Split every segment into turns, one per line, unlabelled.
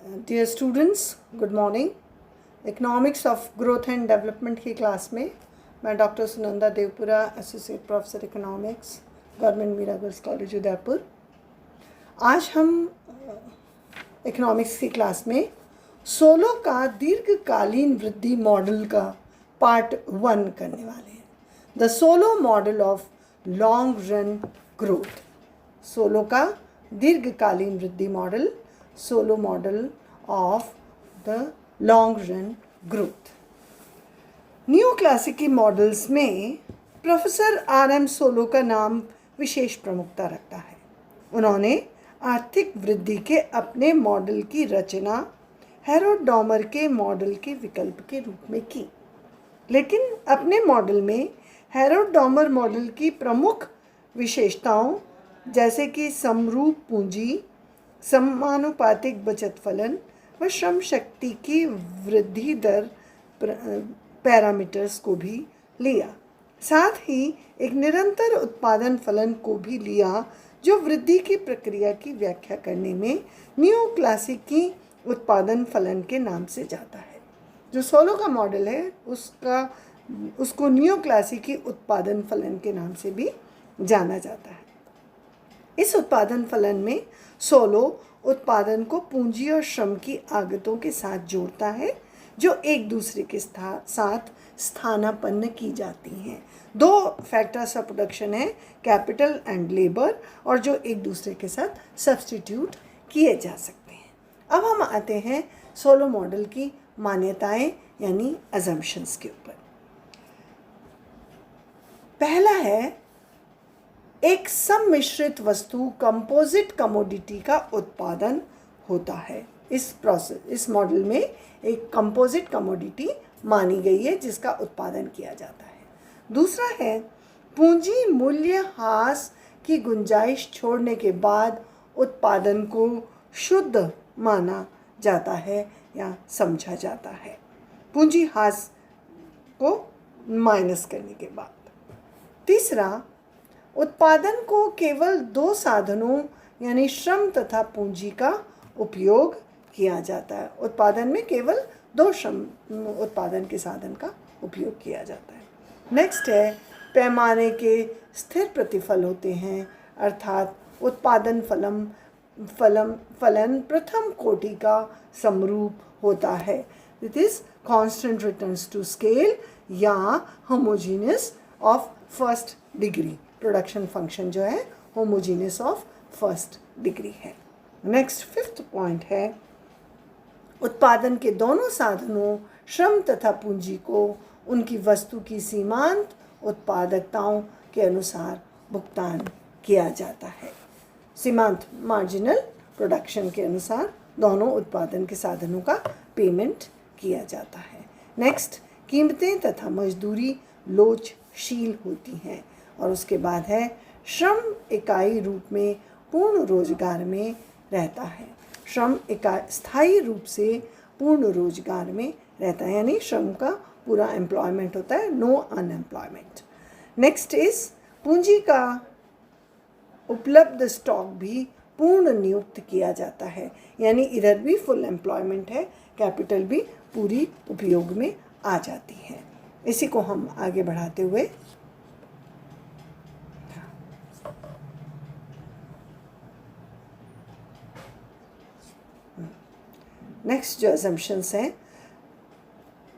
Dear students, good morning. Economics of growth and development की class में मैं doctor Sunanda Devpura, associate professor economics, government Meera girls college Udaipur. आज हम economics की क्लास में सोलो का दीर्घकालीन वृद्धि मॉडल का पार्ट 1 करने वाले हैं। The Solow model of long run growth. Solow का दीर्घकालीन वृद्धि model, Solow model of the long run growth. New क्लासिकी मॉडल्स में प्रोफेसर आर.एम. सोलो का नाम विशेष प्रमुखता रखता है। उन्होंने आर्थिक वृद्धि के अपने मॉडल की रचना हैरोल्ड डॉमर के मॉडल के विकल्प के रूप में की, लेकिन अपने मॉडल में हैरोल्ड डॉमर मॉडल की प्रमुख विशेषताओं जैसे कि समरूप पूंजी, समानुपातिक बचत फलन व श्रम शक्ति की वृद्धि दर पैरामीटर्स को भी लिया। साथ ही एक निरंतर उत्पादन फलन को भी लिया, जो वृद्धि की प्रक्रिया की व्याख्या करने में न्यू क्लासिकी उत्पादन फलन के नाम से जाता है। जो सोलो का मॉडल है उसको न्यू क्लासिकी उत्पादन फलन के नाम से भी जाना जाता है। इस उत्पादन फलन में सोलो उत्पादन को पूंजी और श्रम की आगतों के साथ जोड़ता है, जो एक दूसरे के साथ स्थानापन्न की जाती हैं। दो फैक्टर्स ऑफ प्रोडक्शन है, कैपिटल एंड लेबर, और जो एक दूसरे के साथ सब्स्टिट्यूट किए जा सकते हैं। अब हम आते हैं सोलो मॉडल की मान्यताएं यानी अजम्पशंस के ऊपर। पहला है, एक सम्मिश्रित वस्तु कंपोजिट कमोडिटी का उत्पादन होता है। इस मॉडल में एक कंपोजिट कमोडिटी मानी गई है जिसका उत्पादन किया जाता है। दूसरा है, पूंजी मूल्य ह्रास की गुंजाइश छोड़ने के बाद उत्पादन को शुद्ध माना जाता है या समझा जाता है, पूंजी ह्रास को माइनस करने के बाद। तीसरा, उत्पादन को केवल दो साधनों यानी श्रम तथा पूंजी का उपयोग किया जाता है। उत्पादन में केवल दो श्रम उत्पादन के साधन का उपयोग किया जाता है। नेक्स्ट है, पैमाने के स्थिर प्रतिफल होते हैं, अर्थात उत्पादन फलन प्रथम कोटि का समरूप होता है। It is constant returns to scale या homogeneous of first degree. Production function जो है होमोजीनियस ऑफ फर्स्ट डिग्री है। नेक्स्ट फिफ्थ पॉइंट है, उत्पादन के दोनों साधनों श्रम तथा पूंजी को उनकी वस्तु की सीमांत उत्पादकताओं के अनुसार भुगतान किया जाता है। सीमांत मार्जिनल प्रोडक्शन के अनुसार दोनों उत्पादन के साधनों का पेमेंट किया जाता है। नेक्स्ट, कीमतें तथा मजदूरी लोचशील होती हैं। और उसके बाद है, श्रम इकाई रूप में पूर्ण रोजगार में रहता है। श्रम इकाई स्थायी रूप से पूर्ण रोजगार में रहता है, यानी श्रम का पूरा एम्प्लॉयमेंट होता है, नो अनएम्प्लॉयमेंट। नेक्स्ट इज, पूंजी का उपलब्ध स्टॉक भी पूर्ण नियुक्त किया जाता है, यानी इधर भी फुल एम्प्लॉयमेंट है, कैपिटल भी पूरी उपयोग में आ जाती है। इसी को हम आगे बढ़ाते हुए नेक्स्ट जो अजम्पशंस हैं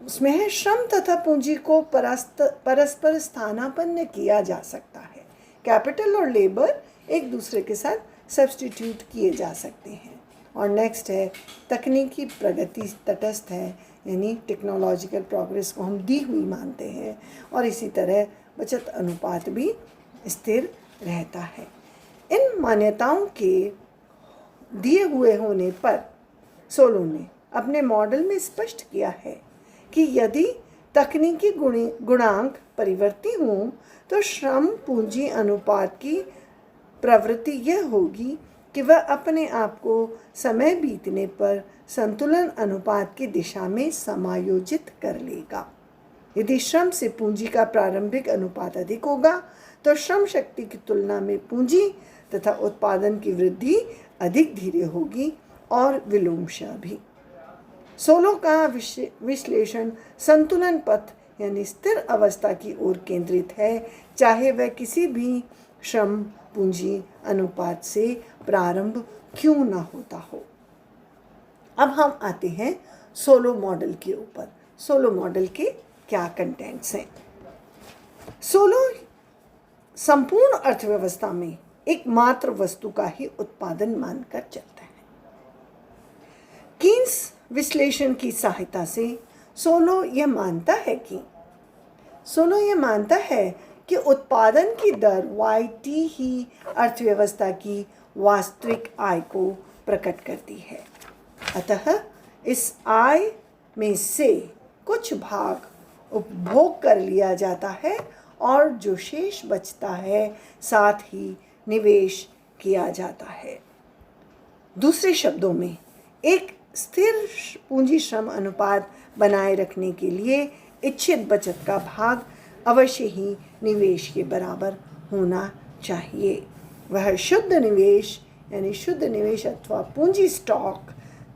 उसमें है, श्रम तथा पूंजी को परस्पर स्थानापन्न किया जा सकता है। कैपिटल और लेबर एक दूसरे के साथ सब्स्टिट्यूट किए जा सकते हैं। और नेक्स्ट है, तकनीकी प्रगति तटस्थ है, यानी टेक्नोलॉजिकल प्रोग्रेस को हम दी हुई मानते हैं, और इसी तरह बचत अनुपात भी स्थिर रहता है। इन मान्यताओं के दिए हुए होने पर सोलो ने अपने मॉडल में स्पष्ट किया है कि यदि तकनीकी गुणांक परिवर्ती हों तो श्रम पूंजी अनुपात की प्रवृत्ति यह होगी कि वह अपने आप को समय बीतने पर संतुलन अनुपात की दिशा में समायोजित कर लेगा। यदि श्रम से पूंजी का प्रारंभिक अनुपात अधिक होगा तो श्रम शक्ति की तुलना में पूंजी तथा उत्पादन की वृद्धि अधिक धीरे होगी और विलोमशः भी। सोलो का विश्लेषण संतुलन पथ यानी स्थिर अवस्था की ओर केंद्रित है, चाहे वह किसी भी श्रम पूंजी अनुपात से प्रारंभ क्यों ना होता हो। अब हम आते हैं सोलो मॉडल के ऊपर। सोलो मॉडल के क्या कंटेंट्स हैं? सोलो संपूर्ण अर्थव्यवस्था में एकमात्र वस्तु का ही उत्पादन मानकर चलता है। कीन्स विश्लेषण की सहायता से सोलो यह मानता है कि उत्पादन की दर YT ही अर्थव्यवस्था की वास्तविक आय को प्रकट करती है। अतः इस आय में से कुछ भाग उपभोग कर लिया जाता है और जो शेष बचता है साथ ही निवेश किया जाता है। दूसरे शब्दों में, एक स्थिर पूंजी श्रम अनुपात बनाए रखने के लिए इच्छित बचत का भाग अवश्य ही निवेश के बराबर होना चाहिए। वह शुद्ध निवेश यानी शुद्ध निवेश अथवा पूंजी स्टॉक,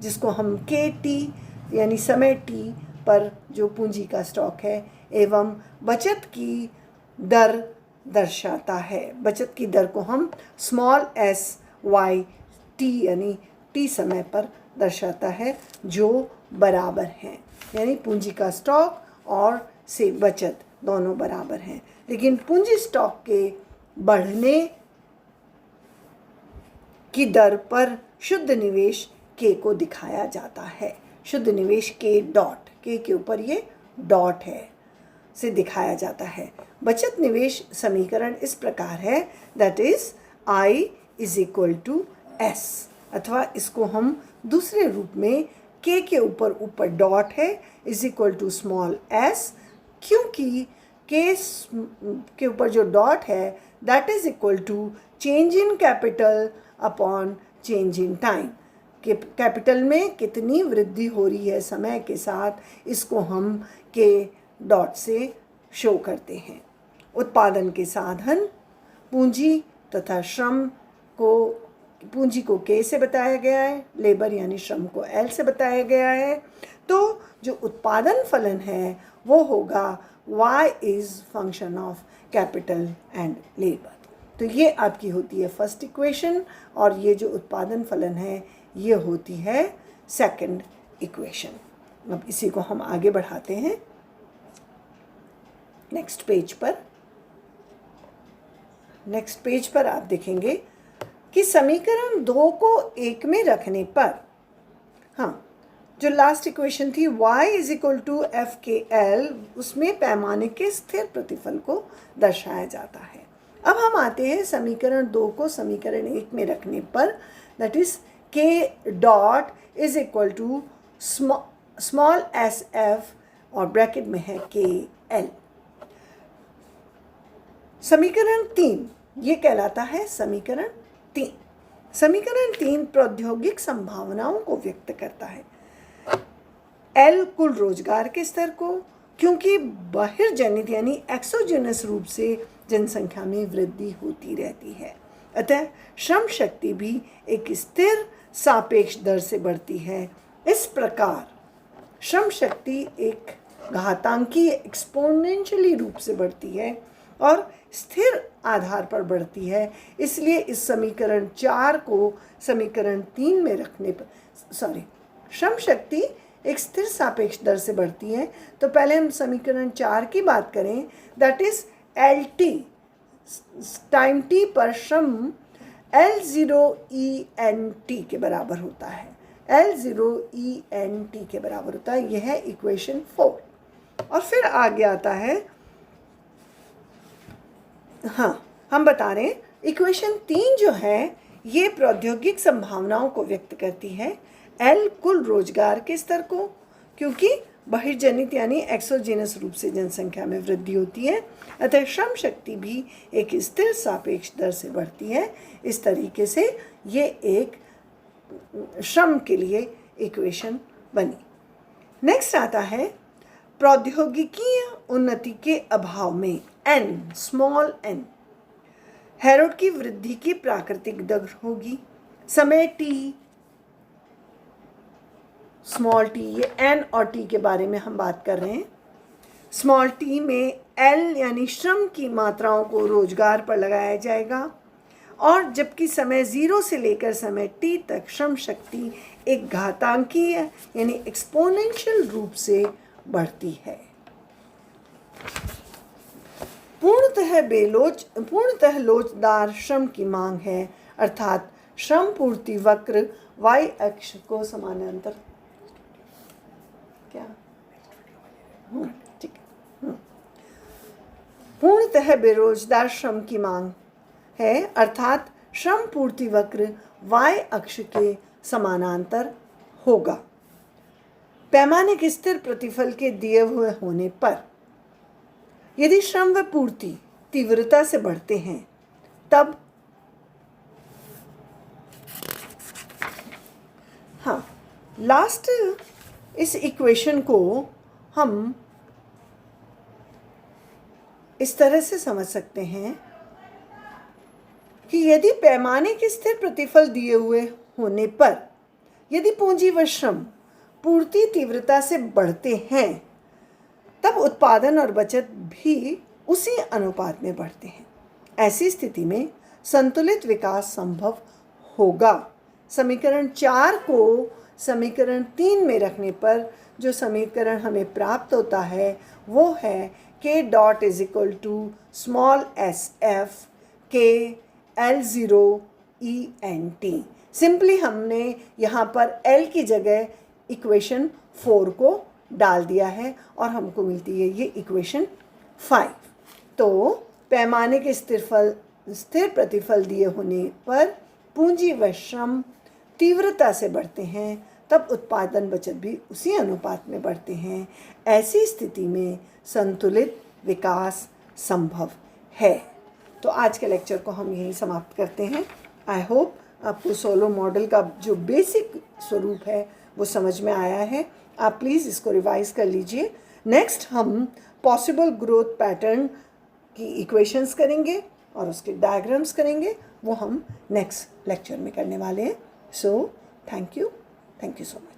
जिसको हम KT यानी समय T पर जो पूंजी का स्टॉक है, एवं बचत की दर दर्शाता है। बचत की दर को हम SYT यानी T समय पर दर्शाता है, जो बराबर हैं। यानी पूंजी का स्टॉक और से बचत दोनों बराबर हैं, लेकिन पूंजी स्टॉक के बढ़ने की दर पर शुद्ध निवेश K को दिखाया जाता है। शुद्ध निवेश K के ऊपर ये डॉट है से दिखाया जाता है। बचत निवेश समीकरण इस प्रकार है, दैट इज I = S, अथवा इसको हम दूसरे रूप में K के ऊपर डॉट है =s, क्योंकि K के ऊपर जो डॉट है that is equal to change in capital upon change in time. Capital में कितनी वृद्धि हो रही है समय के साथ, इसको हम K डॉट से शो करते हैं। उत्पादन के साधन पूंजी तथा श्रम को, पूंजी को K से बताया गया है, लेबर यानी श्रम को L से बताया गया है। तो जो उत्पादन फलन है वो होगा Y is function of capital and labour. तो ये आपकी होती है फर्स्ट इक्वेशन, और ये जो उत्पादन फलन है ये होती है सेकंड इक्वेशन। अब इसी को हम आगे बढ़ाते हैं नेक्स्ट पेज पर आप देखेंगे कि समीकरण 2 को 1 में रखने पर, जो लास्ट इक्वेशन थी y = FKL, उसमें पैमाने के स्थिर प्रतिफल को दर्शाया जाता है। अब हम आते हैं समीकरण 2 को समीकरण 1 में रखने पर, that is K dot = small SF और ब्रैकेट में है KL। समीकरण 3 ये कहलाता है समीकरण 3। समीकरण 3 प्रौद्योगिक संभावनाओं को व्यक्त करता है। L कुल रोजगार के स्तर को, क्योंकि बहिर्जनित यानी एक्सोजेनस रूप से जनसंख्या में वृद्धि होती रहती है, अतः श्रम शक्ति भी एक स्थिर सापेक्ष दर से बढ़ती है। इस प्रकार श्रम शक्ति एक घातांकीय एक्सपोनेंशियली रूप से बढ़ती है और स्थिर आधार पर बढ़ती है। इसलिए इस समीकरण 4 को समीकरण 3 में रखने पर, श्रम शक्ति एक स्थिर सापेक्ष दर से बढ़ती है। तो पहले हम समीकरण 4 की बात करें, that is LT time T पर श्रम L0ENT के बराबर होता है। L0ENT के बराबर होता है, यह है इक्वेशन 4। और फिर आगे आता है, हम बता रहे हैं इक्वेशन 3 जो है ये प्रौद्योगिक संभावनाओं को व्यक्त करती है। L कुल रोजगार के स्तर को, क्योंकि बहिर्जनित यानी एक्सोजेनस रूप से जनसंख्या में वृद्धि होती है, अतः श्रम शक्ति भी एक स्थिर सापेक्ष दर से बढ़ती है। इस तरीके से ये एक श्रम के लिए इक्वेशन बनी। नेक्स्ट आता है प्रौद्योगिकीय उन्नति के अभाव में n, स्मॉल n, हैरोल्ड की वृद्धि की प्राकृतिक दर होगी। समय T स्मॉल टी, ये एन और टी के बारे में हम बात कर रहे हैं। स्मॉल टी में एल यानी श्रम की मात्राओं को रोजगार पर लगाया जाएगा, और जबकि समय 0 से लेकर समय t तक श्रम शक्ति एक घातांकीय यानी एक्सपोनेंशियल रूप से बढ़ती है। पूर्णतः लोचदार श्रम की मांग है, अर्थात श्रम पूर्ति वक्र y अक्ष को समानांतर, क्या ठीक है, पूर्णतः बेरोजगार श्रम की मांग है, अर्थात श्रम पूर्ति वक्र y अक्ष के समानांतर होगा। पैमाने के स्थिर प्रतिफल के दिए हुए होने पर यदि श्रम व पूर्ति तीव्रता से बढ़ते हैं तब लास्ट इस इक्वेशन को हम इस तरह से समझ सकते हैं कि यदि पैमाने के स्थिर प्रतिफल दिए हुए होने पर यदि पूंजी व श्रम पूर्ति तीव्रता से बढ़ते हैं तब उत्पादन और बचत भी उसी अनुपात में बढ़ते हैं। ऐसी स्थिति में संतुलित विकास संभव होगा। समीकरण 4 को समीकरण 3 में रखने पर जो समीकरण हमें प्राप्त होता है वो है k dot is equal to small S F K L0 ENT। Simply हमने यहाँ पर L की जगह इक्वेशन 4 को डाल दिया है और हमको मिलती है ये इक्वेशन 5। तो पैमाने के स्थिर प्रतिफल दिए होने पर पूंजी व श्रम तीव्रता से बढ़ते हैं तब उत्पादन बचत भी उसी अनुपात में बढ़ते हैं। ऐसी स्थिति में संतुलित विकास संभव है। तो आज के लेक्चर को हम यहीं समाप्त करते हैं। आई होप आपको सोलो मॉडल का जो बेसिक स्वरूप है वो समझ में आया है। आप प्लीज़ इसको रिवाइज कर लीजिए। नेक्स्ट हम पॉसिबल ग्रोथ पैटर्न की इक्वेशंस करेंगे और उसके डायग्राम्स करेंगे, वो हम नेक्स्ट लेक्चर में करने वाले हैं। So thank you so much.